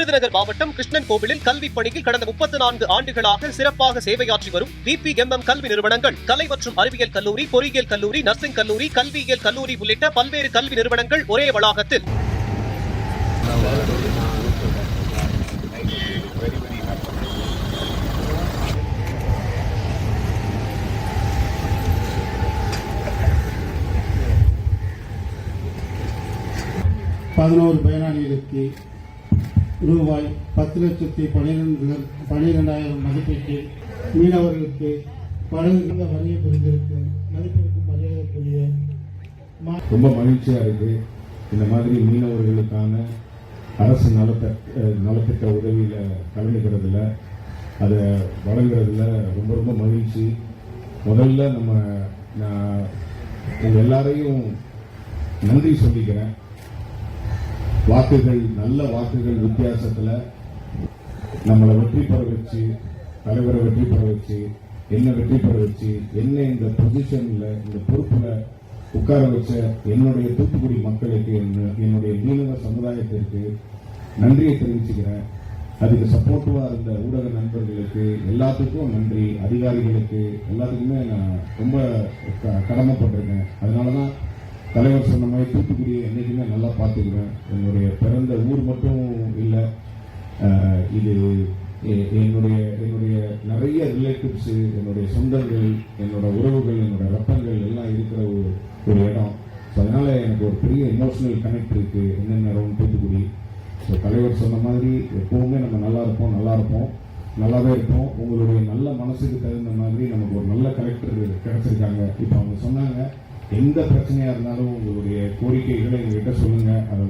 விருதுநகர் மாவட்டம் கிருஷ்ணன் கோவிலில் கல்வி பணியில் கடந்த 34 ஆண்டுகளாக சிறப்பாக சேவையாற்றி வரும் VPMM கல்வி நிறுவனங்கள், கலை மற்றும் அறிவியல் கல்லூரி, பொறியியல் கல்லூரி, நர்சிங் கல்லூரி, கல்வியியல் கல்லூரி உள்ளிட்ட பல்வேறு கல்வி நிறுவனங்கள் ஒரே வளாகத்தில் பதினோரு பயனாளிகளுக்கு ரூபாய் 10,12,000 மதிப்பீட்டில் மீனவர்களுக்கு படகுகள வரைய புரிந்திருக்கு மதிப்பிற்கும் மரியாதைக்குரிய ரொம்ப மகிழ்ச்சியா இருக்கு. இந்த மாதிரி மீனவர்களுக்கான அரசு நலத்திட்ட உதவியில கலந்துக்கிறதுல, அதை வழங்குறதுல ரொம்ப ரொம்ப மகிழ்ச்சி. முதல்ல நான் உங்க எல்லாரையும் நன்றி சொல்லிக்கிறேன். நல்ல வாக்குகள் வித்தியாசத்துல நம்மளை வெற்றி பெற வச்சு, தலைவரை வெற்றி பெற வச்சு, என்ன வெற்றி பெற வச்சு, என்ன இந்த பொசிஷன்ல, இந்த பொறுப்புல உட்கார வச்ச என்னுடைய தூத்துக்குடி மக்களுக்கு, என்னுடைய மீனவ சமுதாயத்திற்கு நன்றியை தெரிவிச்சுக்கிறேன். அதுக்கு சப்போர்ட்டிவா இருந்த ஊடக நண்பர்களுக்கு எல்லாத்துக்கும் நன்றி. அதிகாரிகளுக்கு எல்லாத்துக்குமே நான் ரொம்ப கடமைப்பட்டிருக்கேன். அதனாலதான் தலைவர் சொன்ன மாதிரி தூத்துக்குடியை என்னைக்குமே நல்லா பார்த்துக்கிறேன். என்னுடைய பிறந்த ஊர் மட்டும் இல்லை, இது என்னுடைய நிறைய ரிலேட்டிவ்ஸ், என்னுடைய சொந்தங்கள், என்னோட உறவுகள், என்னோட ரத்தங்கள் எல்லாம் இருக்கிற ஒரு இடம். ஸோ அதனால எனக்கு ஒரு பெரிய எமோஷனல் கனெக்ட் இருக்கு என்னென்ன தூத்துக்குடி. ஸோ தலைவர் சொன்ன மாதிரி எப்பவுமே நம்ம நல்லாவே இருப்போம். உங்களுடைய நல்ல மனசுக்கு தகுந்த மாதிரி நமக்கு ஒரு நல்ல கலெக்டர் கிடைச்சிருக்காங்க. இப்போ அவங்க சொன்னாங்க, எந்த பிரச்சனையா இருந்தாலும் உங்களுடைய கோரிக்கைகளை எங்ககிட்ட சொல்லுங்க, அதை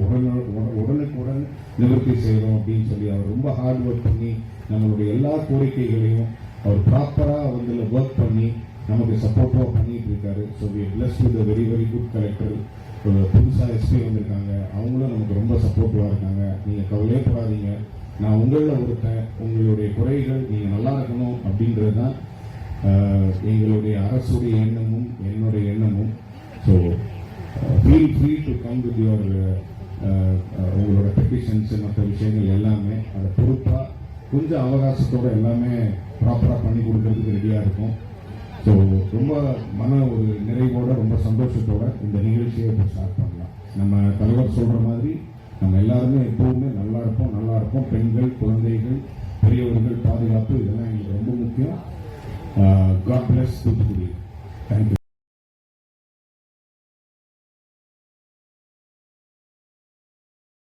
உடனுக்குடன் நிவர்த்தி செய்யறோம் அப்படின்னு சொல்லி அவர் ரொம்ப ஹார்ட் ஒர்க் பண்ணி நம்மளுடைய எல்லா கோரிக்கைகளையும் அவர் ப்ராப்பரா ஒர்க் பண்ணி நமக்கு சப்போர்ட்டா பண்ணிட்டு இருக்காரு. So we blessed with very very good collector. புதுசா எஸ்பி வந்திருக்காங்க, அவங்களும் நமக்கு ரொம்ப சப்போர்ட்டிவா இருக்காங்க. நீங்க கவலையே படாதீங்க, நான் உங்களில் ஒருத்தன். உங்களுடைய குறைகள் நீங்க நல்லா இருக்கணும் அப்படின்றதுதான் எங்களுடைய அரசுடைய எண்ணமும் என்னுடைய எண்ணமும். So feel free to come with your உங்களோட பெட்டிஷன்ஸ், மற்ற விஷயங்கள் எல்லாமே அதை பொறுப்பாக கொஞ்சம் அவகாசத்தோடு எல்லாமே ப்ராப்பராக பண்ணி கொடுக்கறதுக்கு ரெடியாக இருக்கும். ஸோ ரொம்ப ஒரு நிறைவோட, ரொம்ப சந்தோஷத்தோட இந்த நிகழ்ச்சியை இப்போ ஸ்டார்ட் பண்ணலாம். நம்ம தலைவர் சொல்கிற மாதிரி நம்ம எல்லாருமே எப்போவுமே நல்லா இருப்போம். பெண்கள், குழந்தை